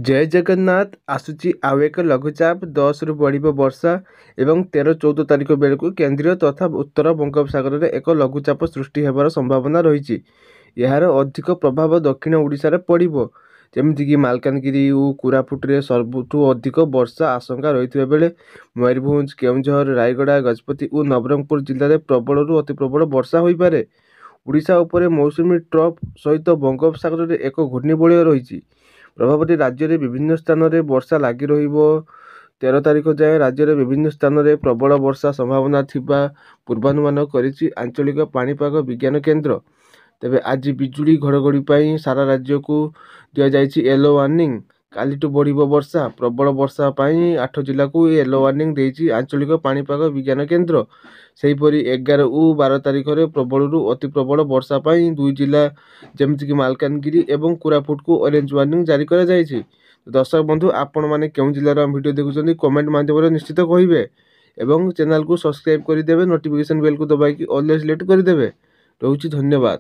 जय जगन्नाथ आसुची आउ एक लघुचाप 10 रु बढ़ वर्षा एवं 13-14 तारिख बेलू केन्द्रीय तथा उत्तर बंगोपसागर में एक लघुचाप सृष्टि होबार संभावना रही। यार अधिक प्रभाव दक्षिण ओडिशा पड़ो जमीक मालकानगिरी और कोरापुटे सबुठू अधिक वर्षा आशंका रही बेले मयूरभंज केउझर रायगड़ा गजपति और नवरंगपुर जिले में प्रबल अति प्रबल वर्षा हो पारे। ओडिशा उपरे मौसुमी ट्रफ सहित बंगोपसागर में एक घूर्णिबलय रही प्रभाव राज्य में विभिन्न स्थान में वर्षा लगी रहिबो। 13 तारिख जाए राज्य में विभिन्न स्थान में प्रबल वर्षा संभावना थिबा पूर्वानुमान करिछि आंचलिक पाणीपाग विज्ञान केन्द्र। तेबे आज बिजुली घड़घड़ी सारा राज्य को दि जाइछि येलो वार्निंग। कालिठू बढ़िबो वर्षा प्रबल वर्षा 8 जिला को येलो वार्निंग देइछि आंचलिक पाणीपाग विज्ञान केन्द्र। सेहीपरि 11 और 12 तारिख में प्रबल अति प्रबल वर्षा 2 जिला जमीक मालकानगिरी एवं कोरापुट को ऑरेंज वार्निंग जारी करा जाइछि। दर्शक बंधु आपण माने केउ जिलार वीडियो देखुछन्ती कमेंट माध्यम निश्चित कहिबे एवं चैनल को सब्सक्राइब करदेवे नोटिफिकेशन बेल को दबाई ऑलवेज सिलेक्ट करदेवे। रहुछि धन्यवाद।